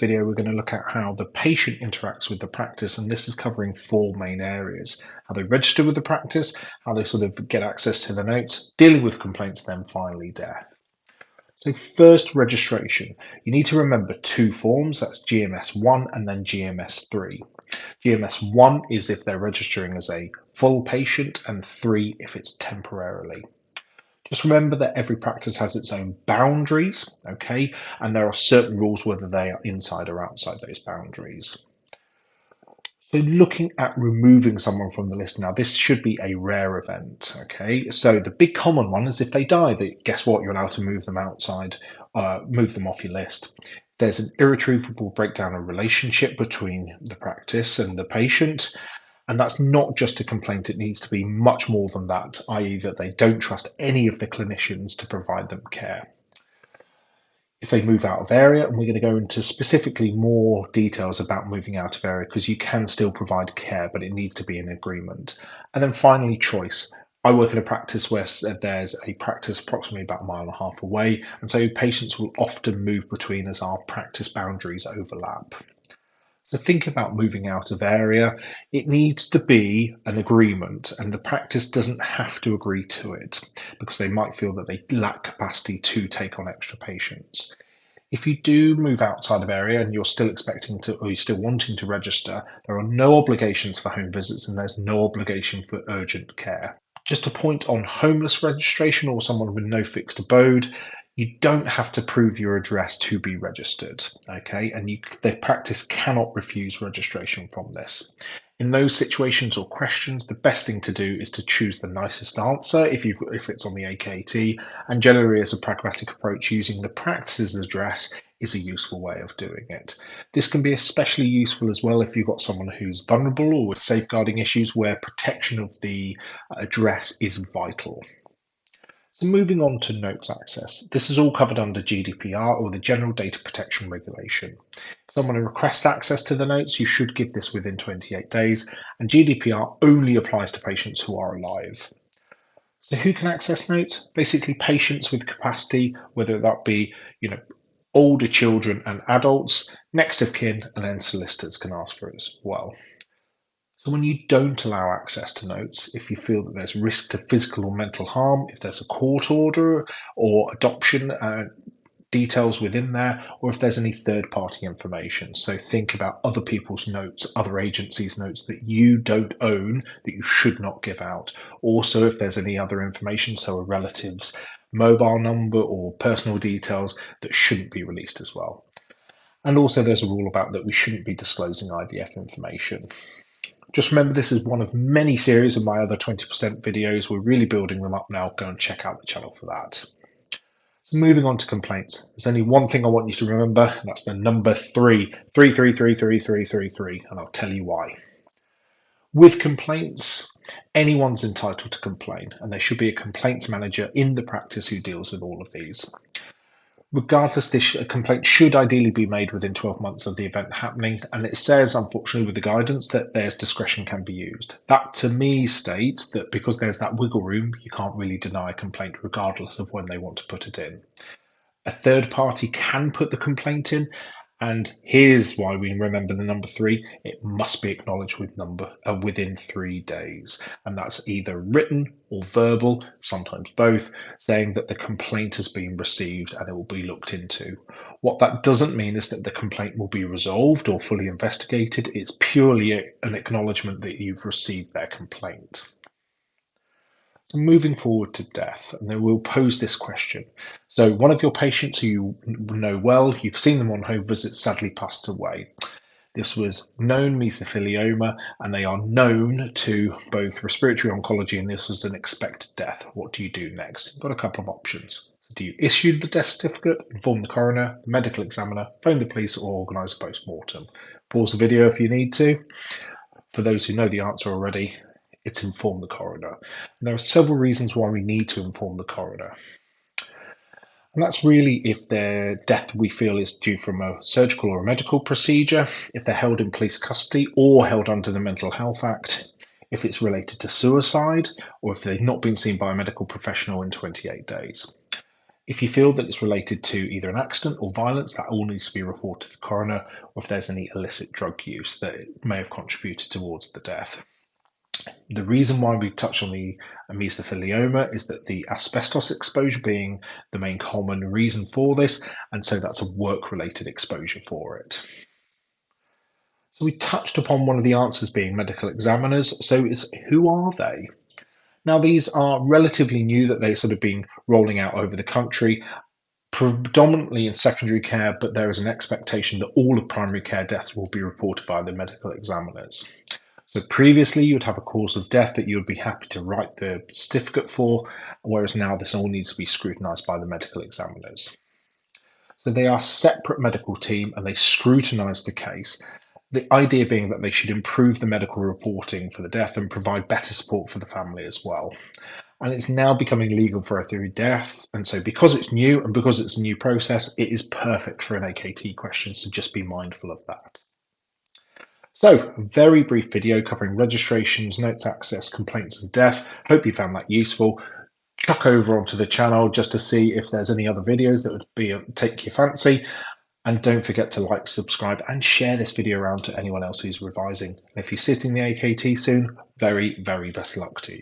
Video, we're going to look at how the patient interacts with the practice, and this is covering four main areas: how they register with the practice, how they sort of get access to the notes, dealing with complaints, and then finally death. So first, registration. You need to remember two forms, that's GMS1 and then GMS3. GMS1 is if they're registering as a full patient, and 3 if it's temporarily. Just remember that every practice has its own boundaries, okay? And there are certain rules whether they are inside or outside those boundaries. So looking at removing someone from the list now, this should be a rare event, okay? So the big common one is if they die, guess what? You're allowed to move them outside, move them off your list. There's an irretrievable breakdown of relationship between the practice and the patient. And that's not just a complaint, it needs to be much more than that, i.e. that they don't trust any of the clinicians to provide them care. If they move out of area, and we're going to go into specifically more details about moving out of area, because you can still provide care, but it needs to be an agreement. And then finally, choice. I work in a practice where there's a practice approximately about 1.5 miles away, and so patients will often move between as our practice boundaries overlap. So think about moving out of area. It needs to be an agreement, and the practice doesn't have to agree to it because they might feel that they lack capacity to take on extra patients. If you do move outside of area and you're still expecting to, or you're still wanting to register, there are no obligations for home visits and there's no obligation for urgent care. Just a point on homeless registration or someone with no fixed abode. You don't have to prove your address to be registered, okay? And the practice cannot refuse registration from this. In those situations or questions, the best thing to do is to choose the nicest answer if it's on the AKT, and generally as a pragmatic approach, using the practice's address is a useful way of doing it. This can be especially useful as well if you've got someone who's vulnerable or with safeguarding issues where protection of the address is vital. So moving on to notes access. This is all covered under GDPR, or the General Data Protection Regulation. If someone requests access to the notes, you should give this within 28 days, and GDPR only applies to patients who are alive. So who can access notes? Basically patients with capacity, whether that be, older children and adults, next of kin, and then solicitors can ask for it as well. So when you don't allow access to notes, if you feel that there's risk to physical or mental harm, if there's a court order or adoption details within there, or if there's any third-party information. So think about other people's notes, other agencies' notes that you don't own, that you should not give out. Also, if there's any other information, so a relative's mobile number or personal details, that shouldn't be released as well. And also there's a rule about that we shouldn't be disclosing IVF information. Just remember, this is one of many series of my other 20% videos. We're really building them up now. Go and check out the channel for that. So moving on to complaints. There's only one thing I want you to remember, and that's the number 3. 3333333, and I'll tell you why. With complaints, anyone's entitled to complain, and there should be a complaints manager in the practice who deals with all of these. Regardless, a complaint should ideally be made within 12 months of the event happening, and it says, unfortunately, with the guidance that there's discretion can be used. That, to me, states that because there's that wiggle room, you can't really deny a complaint regardless of when they want to put it in. A third party can put the complaint in, and here's why we remember the number 3. It must be acknowledged within 3 days, and that's either written or verbal, sometimes both, saying that the complaint has been received and it will be looked into. What that doesn't mean is that the complaint will be resolved or fully investigated. It's purely an acknowledgement that you've received their complaint. So moving forward to death, and then we'll pose this question. So one of your patients who you know well, you've seen them on home visits, sadly passed away. This was known mesothelioma, and they are known to both respiratory oncology, and this was an expected death. What do you do next? You've got a couple of options. Do you issue the death certificate, inform the coroner, the medical examiner, phone the police, or organise a post-mortem? Pause the video if you need to. For those who know the answer already, it's inform the coroner. And there are several reasons why we need to inform the coroner. And that's really if their death we feel is due from a surgical or a medical procedure, if they're held in police custody or held under the Mental Health Act, if it's related to suicide, or if they've not been seen by a medical professional in 28 days. If you feel that it's related to either an accident or violence, that all needs to be reported to the coroner, or if there's any illicit drug use that may have contributed towards the death. The reason why we touch on the mesothelioma is that the asbestos exposure being the main common reason for this, and so that's a work-related exposure for it. So we touched upon one of the answers being medical examiners. So who are they? Now, these are relatively new, that they've sort of been rolling out over the country, predominantly in secondary care, but there is an expectation that all of primary care deaths will be reported by the medical examiners. So previously you would have a cause of death that you would be happy to write the certificate for, whereas now this all needs to be scrutinised by the medical examiners. So they are a separate medical team and they scrutinise the case. The idea being that they should improve the medical reporting for the death and provide better support for the family as well. And it's now becoming legal for a third death. And so because it's new and because it's a new process, it is perfect for an AKT question. So just be mindful of that. So, a very brief video covering registrations, notes, access, complaints and death. Hope you found that useful. Chuck over onto the channel just to see if there's any other videos that would take your fancy. And don't forget to like, subscribe and share this video around to anyone else who's revising. And if you're sitting the AKT soon, very, very best luck to you.